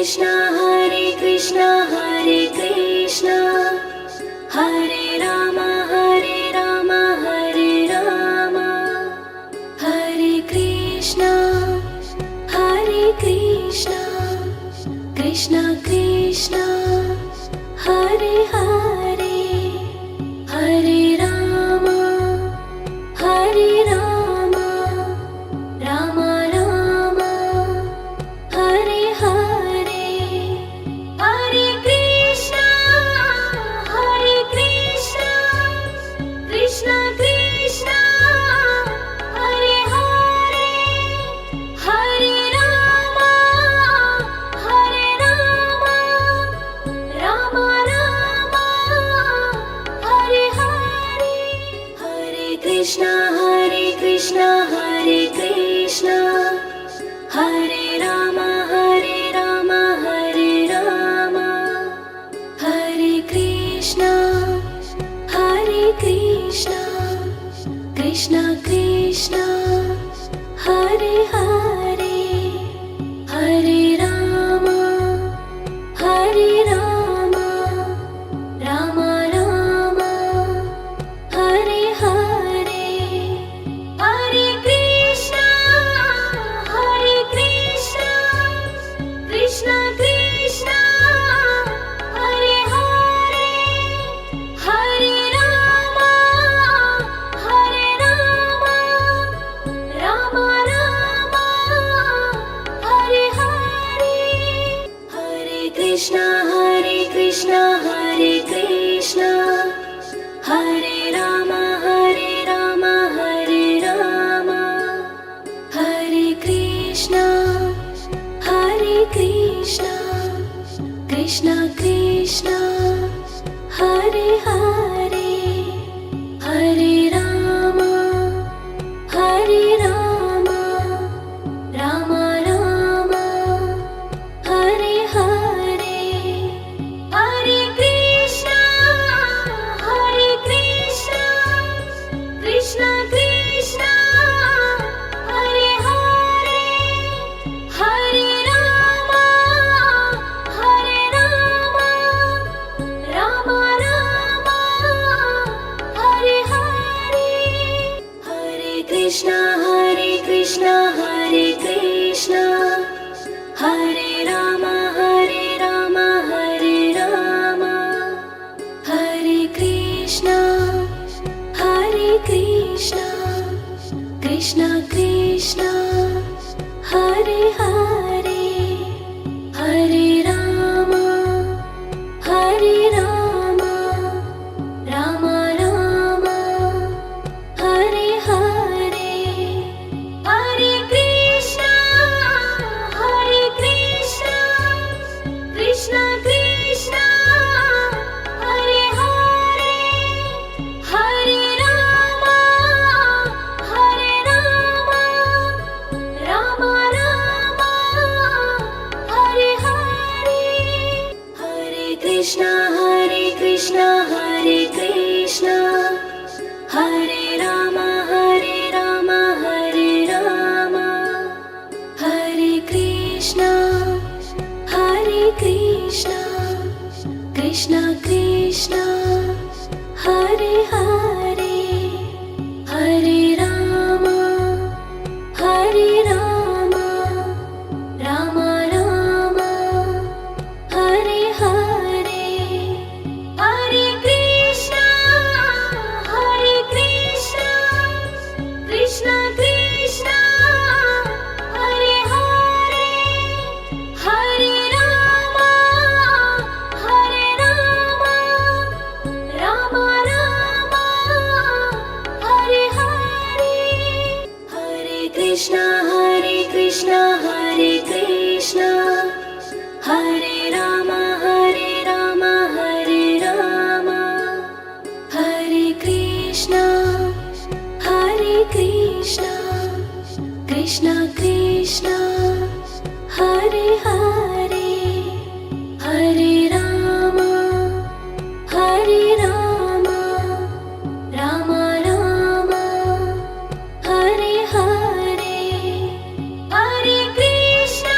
Krishna Hare Krishna Hare Ram Hare Ram Hare Krishna Krishna Krishna Hare Hare Hare Ram Ram Ram Hare Hare Hare Krishna Krishna Krishna Hare Hare Hare Ram Ram Ram Hare Hare Hare Krishna Hare Krishna Hare Ram Hare Ram Hare Krishna Krishna Krishna Hare Hare Hare Ram Ram Ram Hare Hare Hare Krishna Krishna Krishna Hare Hare Hare Ram Ram Ram Hare Hare Hare Krishna Hare Krishna Hare Ram Hare Ram Hare Krishna Krishna Krishna Hare Hare Hare Ram Ram Ram Hare Hare Hare Krishna Krishna Krishna Hare Hare Hare Ram Ram Ram Hare Hare Hare Krishna Hare Krishna Hare Ram Hare Ram Hare Krishna Krishna Krishna Hare Hare Hare Ram Ram Ram Hare Hare Hare Krishna Krishna Krishna Hare Hare Hare Ram Ram Ram Hare Hare Hare Krishna Hare Krishna Hare Ram Hare Ram Hare Krishna Krishna Krishna Hare Hare Hare Ram Ram Ram Hare Hare Hare Krishna Krishna Krishna Hare Hare Hare Ram Ram Ram Hare Hare Hare Krishna Hare Krishna Hare Ram Hare Ram Hare Krishna Krishna Krishna Hare Hare Hare Ram Ram Ram Hare Hare Hare Krishna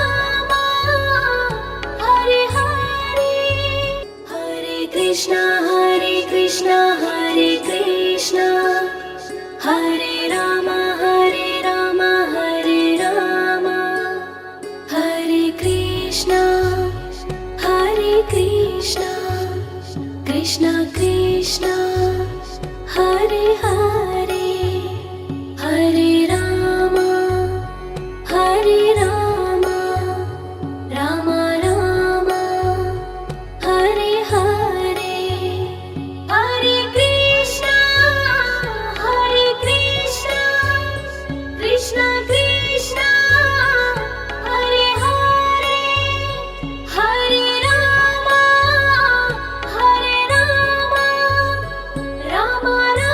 Hare Hare Krishna Hare Krishna Hare Krishna Hare Ram Hare Ram Hare Ram Hare Krishna Krishna Krishna Hare Hare Hare Ram Ram Ram Hare Hare Hare Krishna Krishna Krishna Hare Hare Hare Ram Ram Ram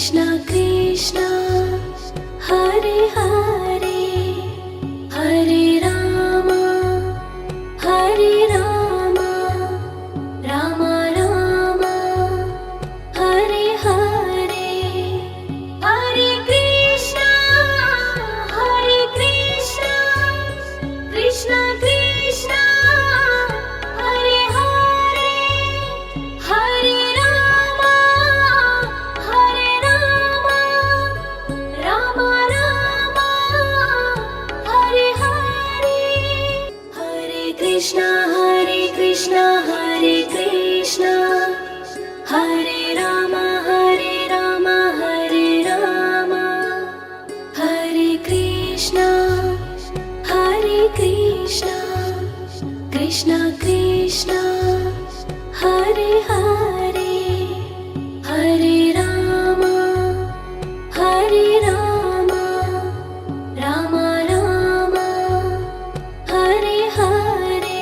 Krishna Krishna Hare Hare Hare Rama Hare Rama Rama Rama Hare Hare Hare Krishna Krishna Krishna Hare Hare Hare Rama Rama Rama Hare Hare Hare Krishna Hare Krishna Hare Rama Hare Rama Hare Krishna Krishna Krishna Hare Hare Hare Rama Rama Rama Hare Hare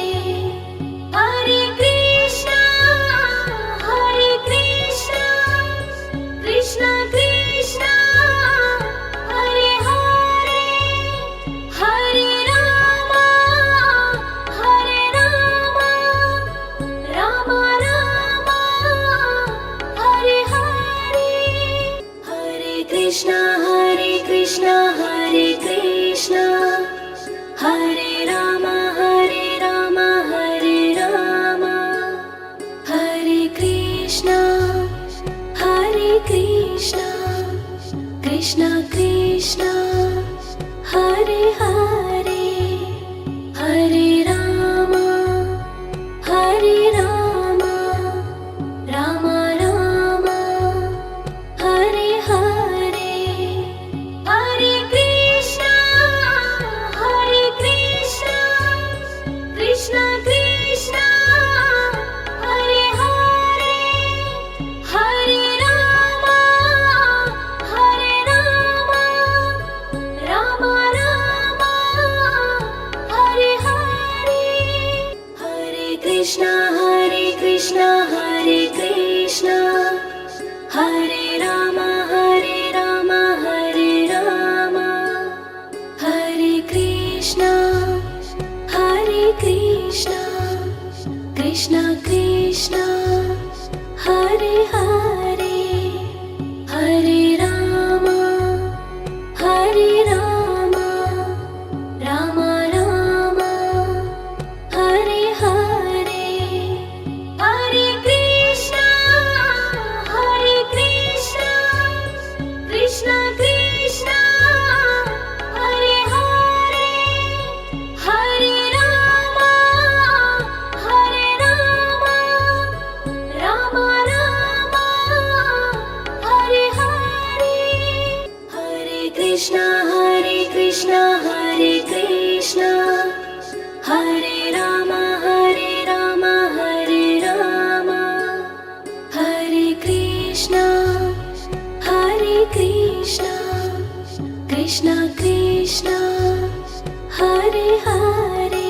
Hare Krishna Krishna Krishna Hare Hare Hare Rama Rama Rama Hare Hare Hare Krishna Hare Rama Hare Rama Hare Krishna Krishna Krishna Hare Hare Hare Rama Rama Rama Hare Hare Hare Krishna Krishna Krishna Hare Hare Hare Rama Rama Rama Hare Hare Hare Krishna Hare Krishna Hare Rama Hare Rama Hare Krishna Krishna Krishna Hare Hare Hare Rama Rama Rama Hare Hare Hare Krishna Krishna Krishna Hare Hare Hare Rama Rama Rama Hare Hare Hare Krishna Hare Rama Hare Rama Hare Krishna Krishna Krishna Hare Hare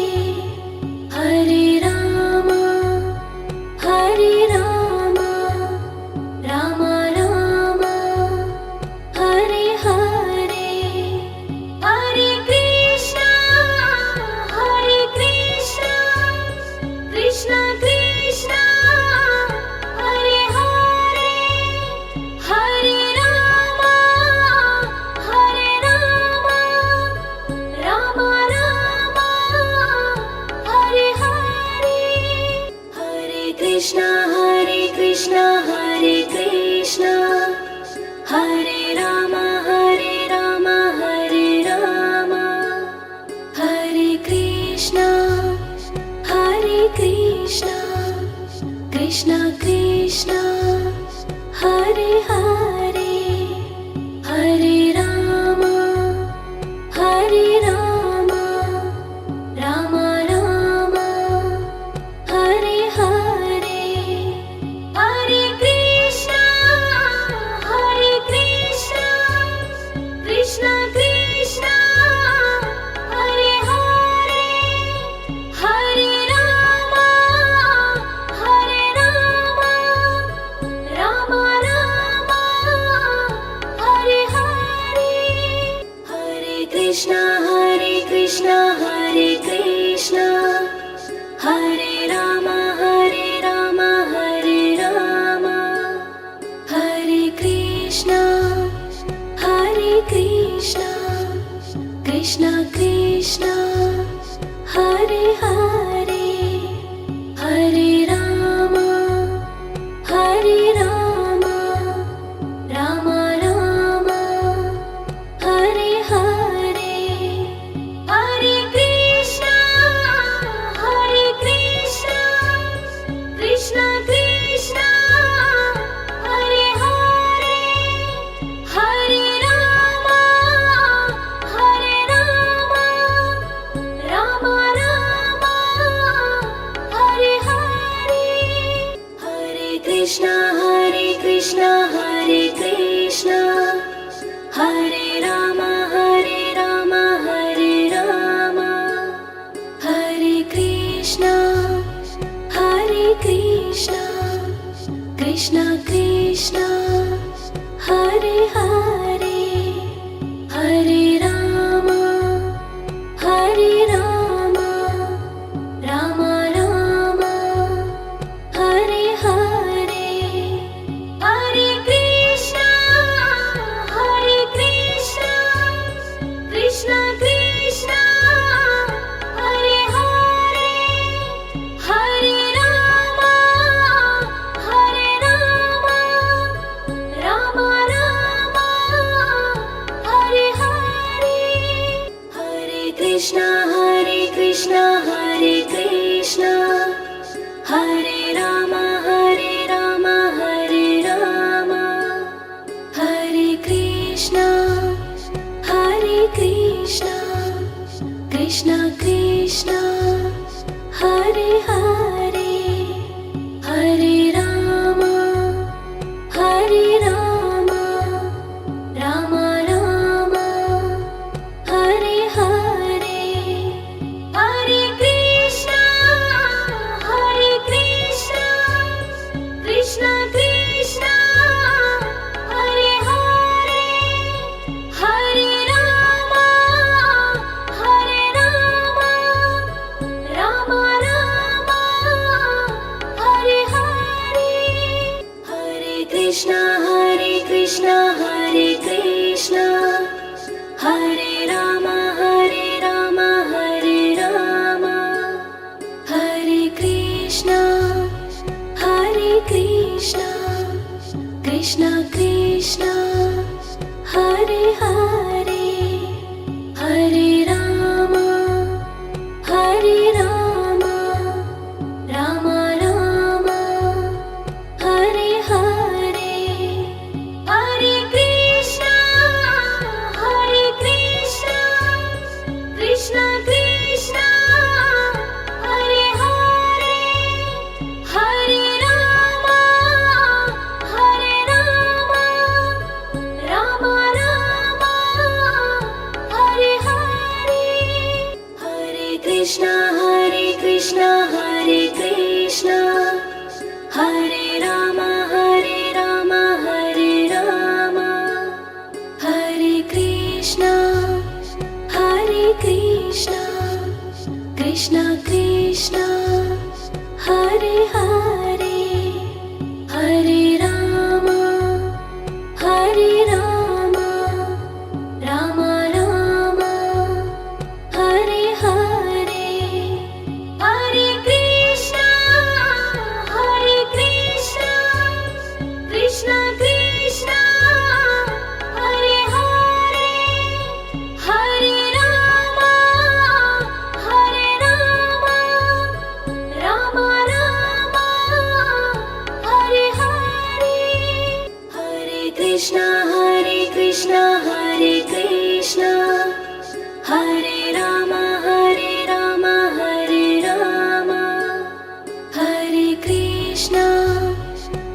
Hare Rama Rama Rama Hare Hare Hare Krishna Krishna Krishna Hare Hare Hare Rama Rama Rama Hare Hare Hare Krishna Hare Rama Hare Rama Hare Krishna Krishna Krishna Hare Hare Hare Rama Rama Rama Hare Hare Hare Krishna Krishna Krishna Hare Hare Hare Rama Rama Rama Krishna Krishna Hare Hare Hare Rama Hare Rama Rama Rama Hare Hare Hare Krishna Krishna Krishna Hare Hare Hare Rama Rama Rama Hare Hare Hare Krishna Hare Krishna Hare Rama Hare Rama Hare Krishna Krishna Krishna Hare Hare Hare Rama Rama Rama Hare Hare Hare Krishna Krishna Krishna Hare Hare Hare Rama Rama Rama Hare Hare Hare Krishna Hare Krishna Hare Rama Hare Krishna Krishna Krishna Hare Hare Hare Rama Rama Rama Hare Hare Hare Krishna Krishna Krishna Hare Hare Hare Rama Rama Rama Hare Hare Hare Krishna Hare Krishna Hare Rama Hare Krishna Krishna Krishna Hare Hare Hare Rama Rama Rama Hare Hare Hare Krishna Krishna Krishna Hare Hare Hare Rama Rama Rama Hare Hare Hare Krishna Hare Krishna Hare Rama Hare Krishna Krishna Krishna Hare Hare Hare Rama Rama Rama Hare Hare Hare Krishna Krishna Krishna Hare Hare Hare Rama Rama Rama Hare Hare Hare Krishna Hare Krishna Hare Rama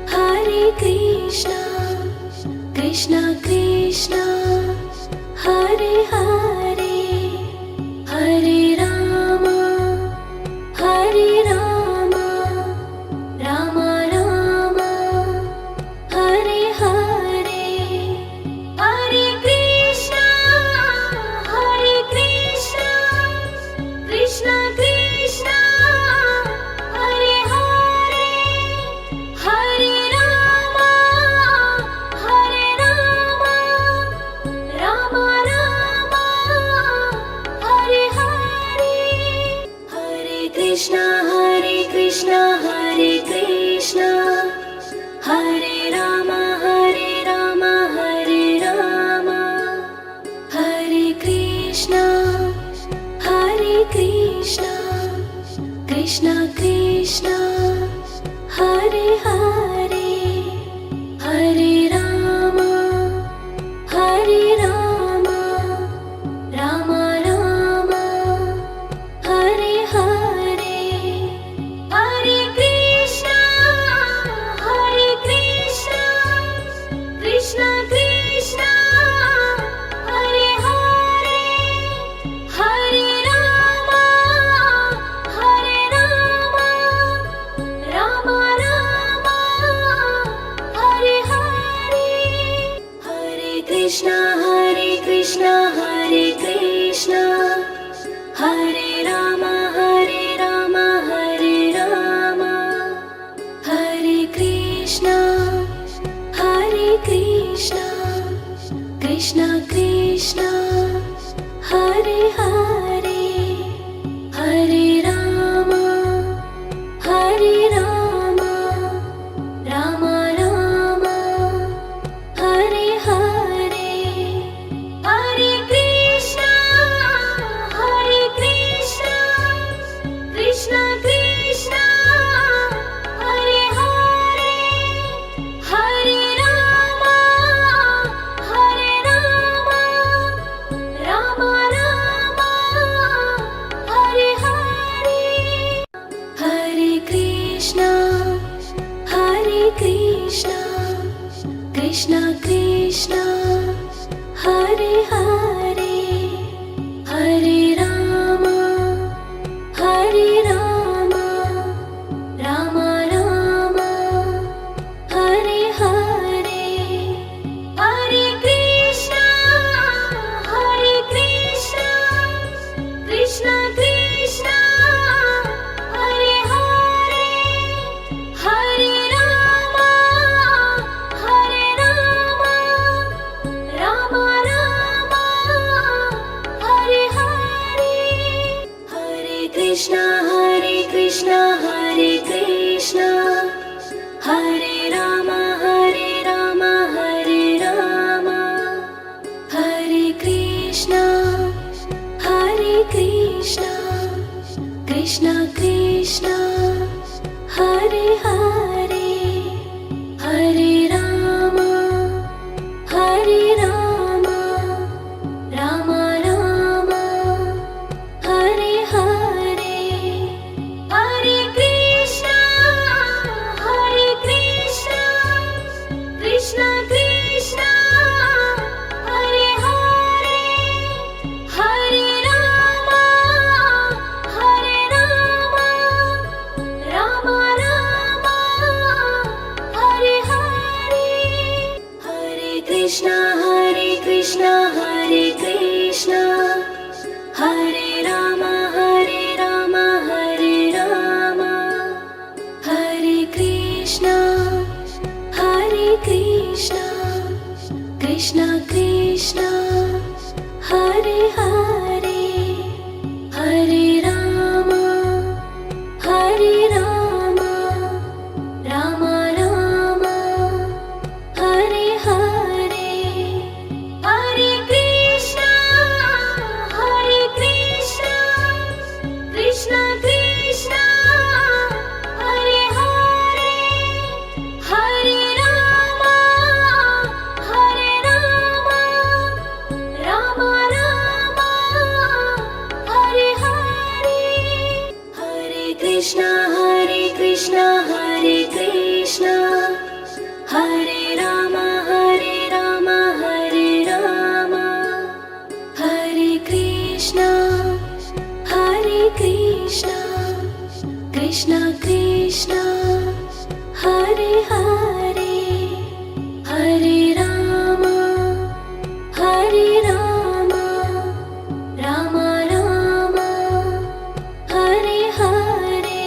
Hare Krishna Krishna Krishna Hare Hare Hare Rama Rama Rama Hare Hare Hare Krishna Krishna Krishna Hare Hare Hare Rama Rama Rama Krishna Hare Krishna Hare Rama Hare Rama Hare Krishna Krishna Krishna Hare Hare Hare Rama Rama Rama Hare Hare Hare Krishna Krishna Krishna Hare Hare Hare Rama Rama Rama Hare Hare Hare Krishna Hare Krishna Hare Rama Hare Krishna Krishna Krishna Hare Hare Hare Rama Rama Rama Hare Hare Hare Krishna Krishna Krishna Hare Hare Hare Rama Rama Rama Hare Hare Hare Krishna Krishna Krishna Hare Hare Hare Rama Rama Rama Hare Hare Hare Krishna Krishna Krishna Hare Hare Hare Rama Rama Rama Hare Hare Hare Krishna Hare Rama Hare Krishna Krishna Krishna Hare Hare Hare Rama Rama Rama Hare Hare Hare Krishna Krishna Krishna Hare Hare Hare Rama Rama Rama Hare Hare Hare Krishna Hare Krishna Hare Rama Hare Krishna Krishna Krishna Hare Hare Hare Rama Rama Rama Hare Hare Hare Krishna Krishna Krishna Hare Hare Hare Rama Rama Rama Hare Hare Hare Krishna Hare Krishna Hare Rama Hare Krishna Krishna Krishna Hare Hare Hare Rama Rama Rama Hare Hare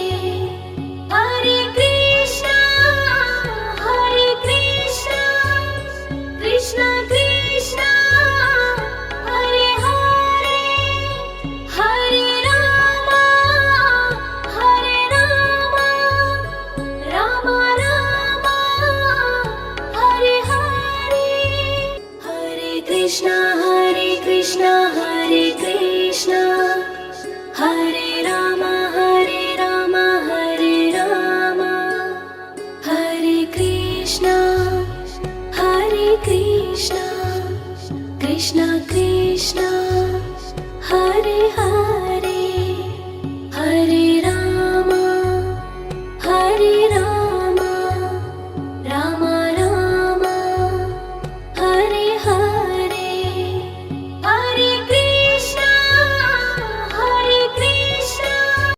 Hare Krishna Krishna Krishna Hare Hare Hare Rama Ram Hare Ram Hare Krishna Krishna Krishna Hare Hare